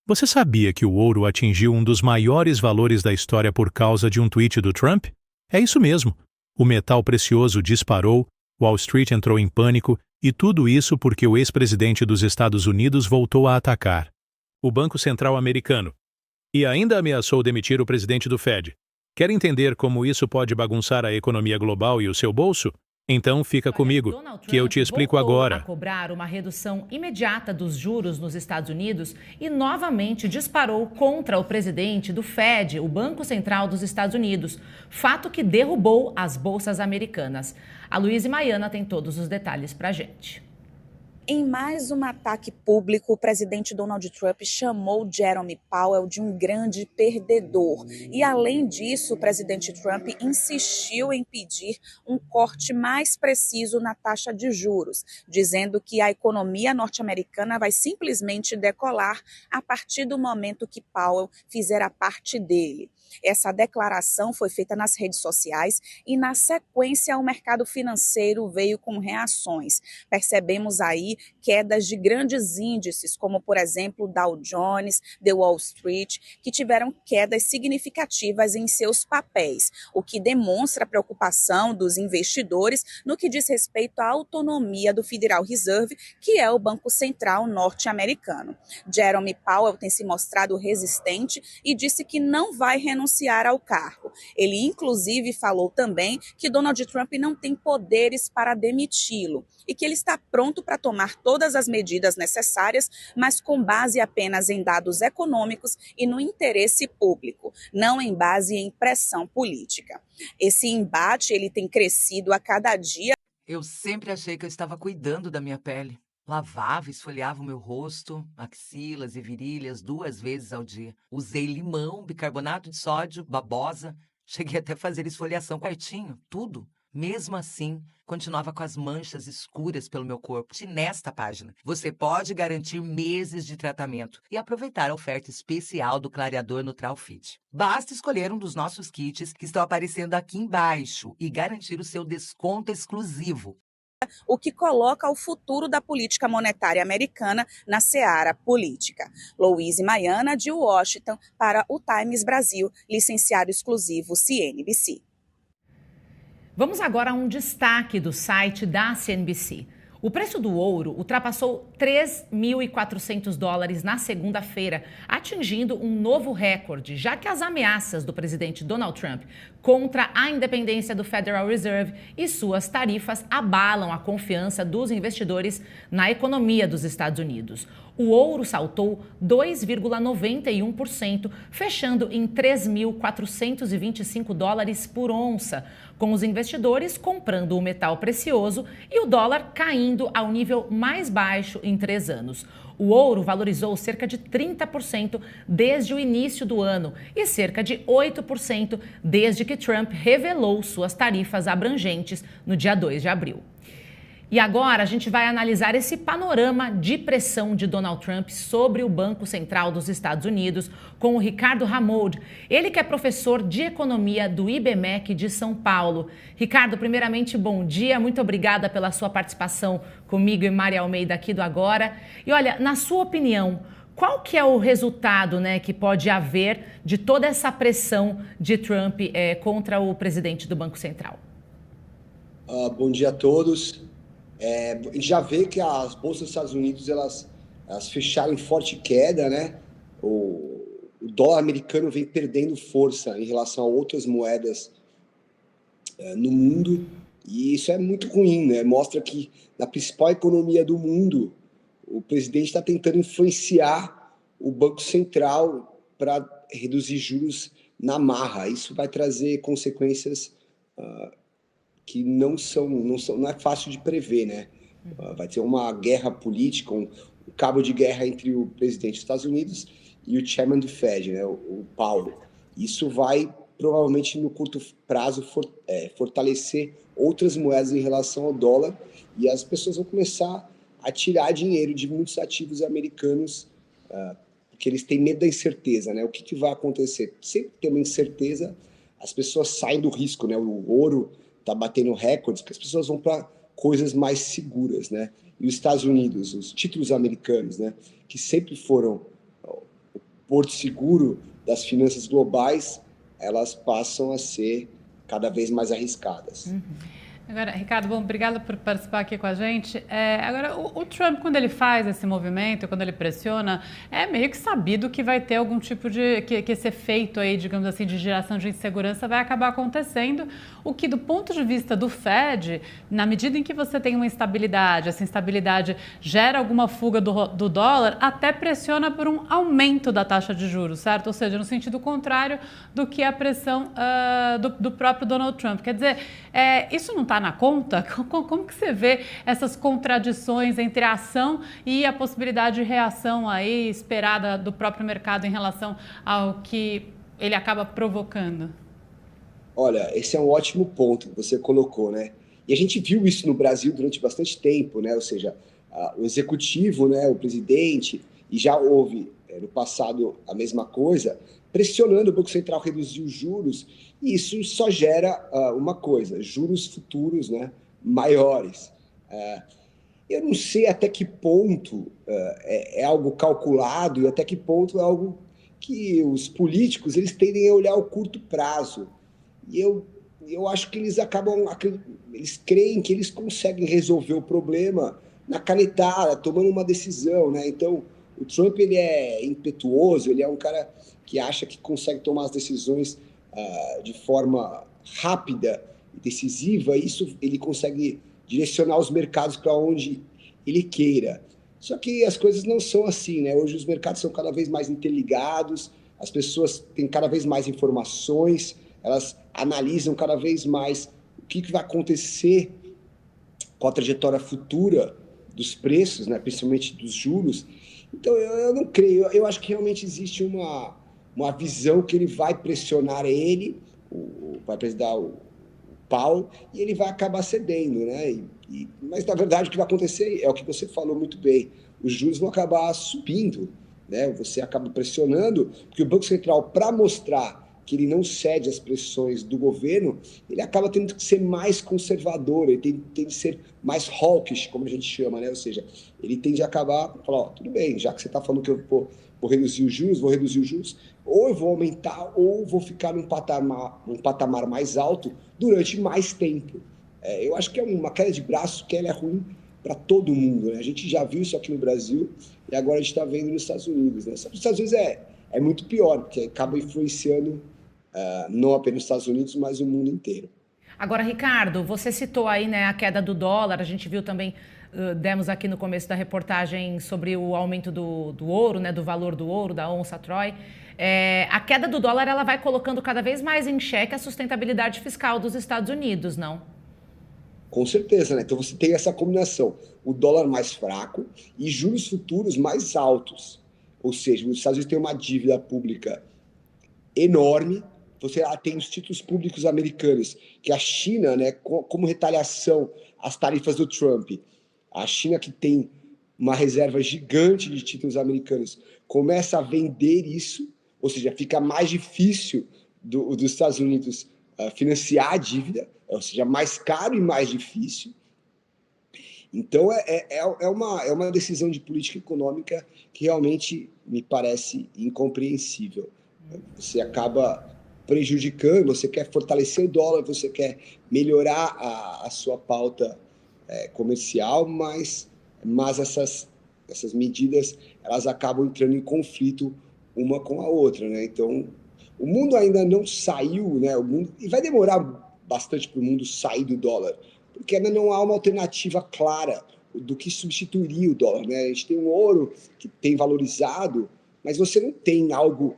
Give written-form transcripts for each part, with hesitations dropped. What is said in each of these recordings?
Você sabia que o ouro atingiu um dos maiores valores da história por causa de um tweet do Trump? É isso mesmo. O metal precioso disparou, Wall Street entrou em pânico e tudo isso porque o ex-presidente dos Estados Unidos voltou a atacar o Banco Central americano e ainda ameaçou demitir o presidente do Fed. Quer entender como isso pode bagunçar a economia global e o seu bolso? Então fica comigo, que eu te explico agora. A cobrar uma redução imediata dos juros nos Estados Unidos e novamente disparou contra o presidente do Fed, o Banco Central dos Estados Unidos, fato que derrubou as bolsas americanas. A Luísa Maiana tem todos os detalhes pra gente. Em mais um ataque público, o presidente Donald Trump chamou Jerome Powell de um grande perdedor. E, além disso, o presidente Trump insistiu em pedir um corte mais preciso na taxa de juros, dizendo que a economia norte-americana vai simplesmente decolar a partir do momento que Powell fizer a parte dele. Essa declaração foi feita nas redes sociais e, na sequência, o mercado financeiro veio com reações. Percebemos aí quedas de grandes índices, como, por exemplo, Dow Jones, The Wall Street, que tiveram quedas significativas em seus papéis, o que demonstra a preocupação dos investidores no que diz respeito à autonomia do Federal Reserve, que é o Banco Central norte-americano. Jerome Powell tem se mostrado resistente e disse que não vai renunciar ao cargo. Ele, inclusive, falou também que Donald Trump não tem poderes para demiti-lo e que ele está pronto para tomar todas as medidas necessárias, mas com base apenas em dados econômicos e no interesse público, não em base em pressão política. Esse embate ele tem crescido a cada dia. Eu sempre achei que eu estava cuidando da minha pele. Lavava, esfoliava o meu rosto, axilas e virilhas 2 vezes ao dia. Usei limão, bicarbonato de sódio, babosa. Cheguei até a fazer esfoliação quartinho, tudo. Mesmo assim, continuava com as manchas escuras pelo meu corpo. E nesta página, você pode garantir meses de tratamento e aproveitar a oferta especial do clareador Neutral Fit. Basta escolher um dos nossos kits que estão aparecendo aqui embaixo e garantir o seu desconto exclusivo. O que coloca o futuro da política monetária americana na seara política. Luísa Maiana, de Washington, para o Times Brasil, licenciado exclusivo CNBC. Vamos agora a um destaque do site da CNBC. O preço do ouro ultrapassou $3.400 na segunda-feira, atingindo um novo recorde, já que as ameaças do presidente Donald Trump contra a independência do Federal Reserve e suas tarifas abalam a confiança dos investidores na economia dos Estados Unidos. O ouro saltou 2,91%, fechando em $3.425 por onça, com os investidores comprando o metal precioso e o dólar caindo ao nível mais baixo em 3 anos. O ouro valorizou cerca de 30% desde o início do ano e cerca de 8% desde que Trump revelou suas tarifas abrangentes no dia 2 de abril. E agora a gente vai analisar esse panorama de pressão de Donald Trump sobre o Banco Central dos Estados Unidos com o Ricardo Ramold, ele que é professor de economia do IBMEC de São Paulo. Ricardo, primeiramente, bom dia, muito obrigada pela sua participação comigo e Maria Almeida aqui do Agora. E olha, na sua opinião, qual que é o resultado, que pode haver de toda essa pressão de Trump contra o presidente do Banco Central? Bom dia a todos. A gente já vê que as bolsas dos Estados Unidos elas fecharam em forte queda, né? O dólar americano vem perdendo força em relação a outras moedas no mundo, e isso é muito ruim, né? Mostra que na principal economia do mundo o presidente está tentando influenciar o Banco Central para reduzir juros na marra. Isso vai trazer consequências que não é fácil de prever, né? Vai ter uma guerra política, um cabo de guerra entre o presidente dos Estados Unidos e o chairman do Fed, né? O Powell. Isso vai, provavelmente, no curto prazo, fortalecer outras moedas em relação ao dólar, e as pessoas vão começar a tirar dinheiro de muitos ativos americanos, porque eles têm medo da incerteza, né? O que vai acontecer? Sempre tem uma incerteza, as pessoas saem do risco, né? O ouro está batendo recordes, porque as pessoas vão para coisas mais seguras, né? E os Estados Unidos, os títulos americanos, né, que sempre foram o porto seguro das finanças globais, elas passam a ser cada vez mais arriscadas. Agora, Ricardo, bom, obrigada por participar aqui com a gente. Agora, o Trump, quando ele faz esse movimento, quando ele pressiona, é meio que sabido que vai ter algum tipo de... que esse efeito aí, digamos assim, de geração de insegurança vai acabar acontecendo, o que, do ponto de vista do Fed, na medida em que você tem uma instabilidade, essa instabilidade gera alguma fuga do dólar, até pressiona por um aumento da taxa de juros, certo? Ou seja, no sentido contrário do que a pressão do próprio Donald Trump. Quer dizer, isso não está na conta? Como que você vê essas contradições entre a ação e a possibilidade de reação aí esperada do próprio mercado em relação ao que ele acaba provocando? Olha, esse é um ótimo ponto que você colocou, né? E a gente viu isso no Brasil durante bastante tempo, né? Ou seja, o executivo, né, o presidente, e já houve no passado a mesma coisa, pressionando o Banco Central a reduzir os juros, e isso só gera uma coisa, juros futuros, né, maiores. Eu não sei até que ponto é algo calculado e até que ponto é algo que os políticos eles tendem a olhar o curto prazo. E eu acho que eles creem que eles conseguem resolver o problema na canetada, tomando uma decisão, né? Então, o Trump ele é impetuoso, ele é um cara que acha que consegue tomar as decisões de forma rápida e decisiva, e isso ele consegue direcionar os mercados para onde ele queira. Só que as coisas não são assim, né? Hoje os mercados são cada vez mais interligados, as pessoas têm cada vez mais informações, elas analisam cada vez mais o que vai acontecer com a trajetória futura dos preços, né? Principalmente dos juros. Então, eu não creio. Eu acho que realmente existe uma visão que ele vai pressionar ele, vai pressionar o Powell, e ele vai acabar cedendo, né? Mas, na verdade, o que vai acontecer é o que você falou muito bem. Os juros vão acabar subindo, né? Você acaba pressionando, porque o Banco Central, para mostrar que ele não cede às pressões do governo, ele acaba tendo que ser mais conservador, ele tem que ser mais hawkish, como a gente chama, né? Ou seja, ele tende a acabar, falar, tudo bem, já que você está falando que eu vou reduzir os juros, ou eu vou aumentar, ou vou ficar num patamar mais alto durante mais tempo. Eu acho que é uma queda de braço que ela é ruim para todo mundo, né? A gente já viu isso aqui no Brasil e agora a gente está vendo nos Estados Unidos, né? Só que nos Estados Unidos é muito pior, porque acaba influenciando não apenas os Estados Unidos, mas o mundo inteiro. Agora, Ricardo, você citou aí, né, a queda do dólar, a gente viu também, demos aqui no começo da reportagem sobre o aumento do ouro, né, do valor do ouro, da onça Troy. A queda do dólar ela vai colocando cada vez mais em xeque a sustentabilidade fiscal dos Estados Unidos, não? Com certeza, né? Então você tem essa combinação, o dólar mais fraco e juros futuros mais altos. Ou seja, os Estados Unidos têm uma dívida pública enorme. Você tem os títulos públicos americanos, que a China, né, como retaliação às tarifas do Trump, a China, que tem uma reserva gigante de títulos americanos, começa a vender isso, ou seja, fica mais difícil dos Estados Unidos financiar a dívida, ou seja, mais caro e mais difícil. Então, é uma decisão de política econômica que realmente me parece incompreensível. Você acaba prejudicando, você quer fortalecer o dólar, você quer melhorar a sua pauta comercial, mas essas medidas elas acabam entrando em conflito uma com a outra, né? Então, o mundo ainda não saiu, né? E vai demorar bastante para o mundo sair do dólar, porque ainda não há uma alternativa clara do que substituiria o dólar, né? A gente tem um ouro que tem valorizado, mas você não tem algo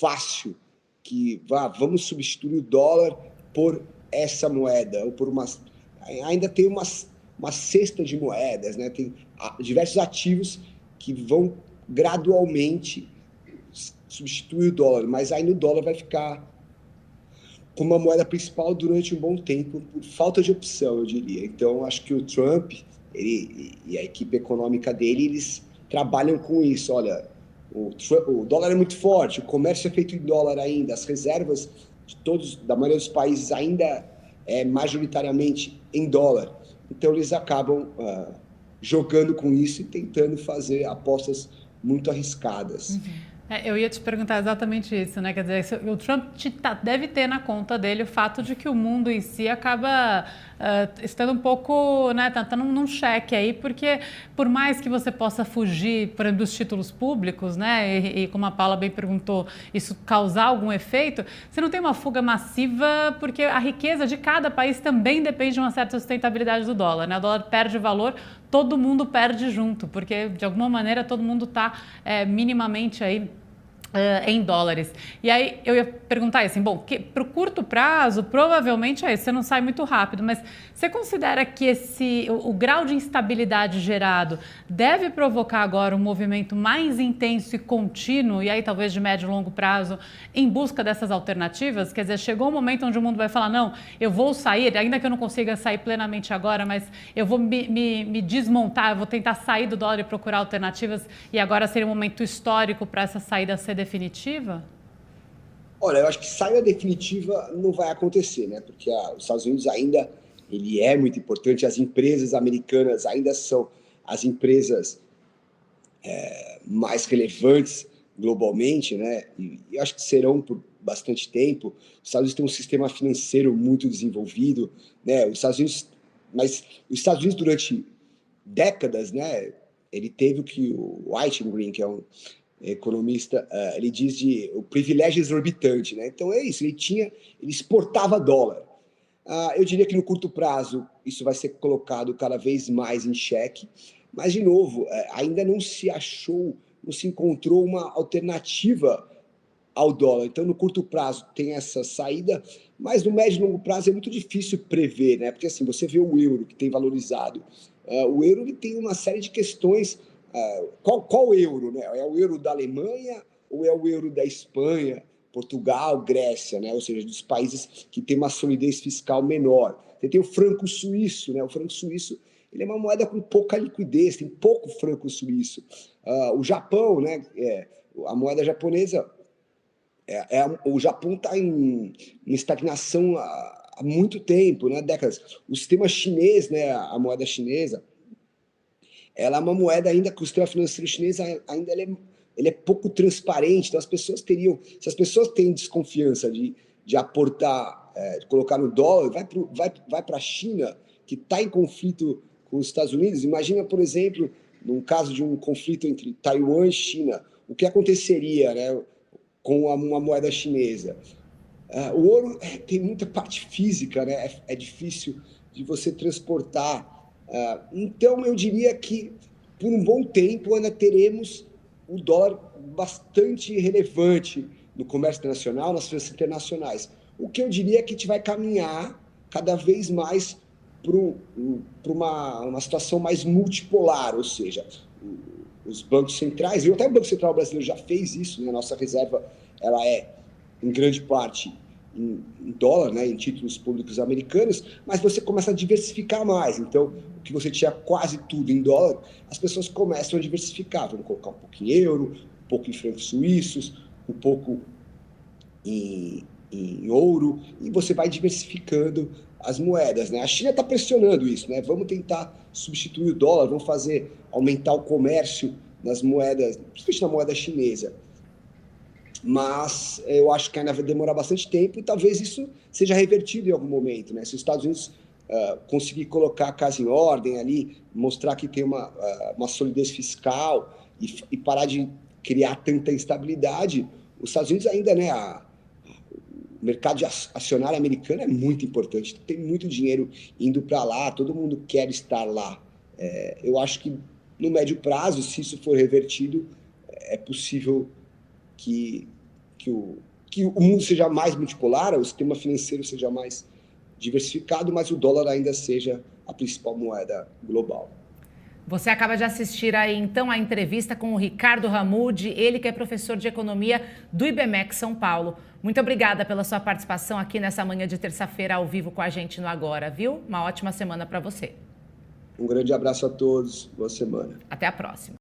fácil que vamos substituir o dólar por essa moeda, ou por ainda tem uma cesta de moedas, né? Tem diversos ativos que vão gradualmente substituir o dólar, mas ainda o dólar vai ficar como uma moeda principal durante um bom tempo, por falta de opção, eu diria. Então, acho que o Trump e a equipe econômica dele, eles trabalham com isso. Olha, o dólar é muito forte, o comércio é feito em dólar ainda, as reservas da maioria dos países ainda é majoritariamente em dólar. Então, eles acabam jogando com isso e tentando fazer apostas muito arriscadas. Eu ia te perguntar exatamente isso, né? Quer dizer, o Trump deve ter na conta dele o fato de que o mundo em si acaba estando um pouco, né, tá num cheque aí, porque por mais que você possa fugir, por exemplo, dos títulos públicos, né, e como a Paula bem perguntou, isso causar algum efeito, você não tem uma fuga massiva, porque a riqueza de cada país também depende de uma certa sustentabilidade do dólar, né? O dólar perde valor, todo mundo perde junto, porque de alguma maneira todo mundo está minimamente aí em dólares. E aí eu ia perguntar assim, bom, para o curto prazo, provavelmente é isso, você não sai muito rápido, mas você considera que o grau de instabilidade gerado deve provocar agora um movimento mais intenso e contínuo, e aí talvez de médio e longo prazo, em busca dessas alternativas? Quer dizer, chegou um momento onde o mundo vai falar, não, eu vou sair, ainda que eu não consiga sair plenamente agora, mas eu vou me desmontar, eu vou tentar sair do dólar e procurar alternativas, e agora seria um momento histórico para essa saída ser definitiva? Olha, eu acho que saída definitiva não vai acontecer, né? Porque os Estados Unidos ainda, ele é muito importante, as empresas americanas ainda são as empresas mais relevantes globalmente, né? E eu acho que serão por bastante tempo. Os Estados Unidos têm um sistema financeiro muito desenvolvido, né? Os Estados Unidos durante décadas, né? Ele teve o que o Whiting, que é um economista, ele diz de o privilégio exorbitante, né? Então é isso, ele exportava dólar. Eu diria que no curto prazo isso vai ser colocado cada vez mais em xeque, mas de novo, ainda não se encontrou uma alternativa ao dólar. Então no curto prazo tem essa saída, mas no médio e longo prazo é muito difícil prever, né? Porque assim, você vê o euro que tem valorizado. O euro ele tem uma série de questões. Qual euro, né? É o euro da Alemanha ou é o euro da Espanha, Portugal, Grécia, né? Ou seja, dos países que têm uma solidez fiscal menor. Você tem o franco suíço, né? O franco suíço ele é uma moeda com pouca liquidez, tem pouco franco suíço. O Japão, né? A moeda japonesa, o Japão está em estagnação há muito tempo, né? Décadas. O sistema chinês, né? A moeda chinesa, ela é uma moeda ainda que o sistema financeiro chinês ainda ele é pouco transparente, então se as pessoas têm desconfiança de aportar, de colocar no dólar, vai para a China, que está em conflito com os Estados Unidos. Imagina, por exemplo, num caso de um conflito entre Taiwan e China, o que aconteceria, né, com uma moeda chinesa? O ouro tem muita parte física, né, é difícil de você transportar. Então, eu diria que, por um bom tempo, ainda teremos o dólar bastante relevante no comércio internacional, nas finanças internacionais. O que eu diria é que a gente vai caminhar cada vez mais para uma situação mais multipolar, ou seja, os bancos centrais, e até o Banco Central brasileiro já fez isso, né? A nossa reserva ela é, em grande parte, em dólar, né, em títulos públicos americanos, mas você começa a diversificar mais. Então, o que você tinha quase tudo em dólar, as pessoas começam a diversificar. Vamos colocar um pouco em euro, um pouco em francos suíços, um pouco em ouro, e você vai diversificando as moedas, né? A China está pressionando isso, né? Vamos tentar substituir o dólar, vamos aumentar o comércio nas moedas, principalmente na moeda chinesa. Mas eu acho que ainda vai demorar bastante tempo e talvez isso seja revertido em algum momento, né? Se os Estados Unidos conseguir colocar a casa em ordem ali, mostrar que tem uma solidez fiscal e parar de criar tanta instabilidade, os Estados Unidos ainda, né? O mercado acionário americano é muito importante, tem muito dinheiro indo para lá, todo mundo quer estar lá. Eu acho que no médio prazo, se isso for revertido, é possível que o mundo seja mais multipolar, o sistema financeiro seja mais diversificado, mas o dólar ainda seja a principal moeda global. Você acaba de assistir aí, então, a entrevista com o Ricardo Hamoudi, ele que é professor de economia do IBMEC São Paulo. Muito obrigada pela sua participação aqui nessa manhã de terça-feira ao vivo com a gente no Agora, viu? Uma ótima semana para você. Um grande abraço a todos, boa semana. Até a próxima.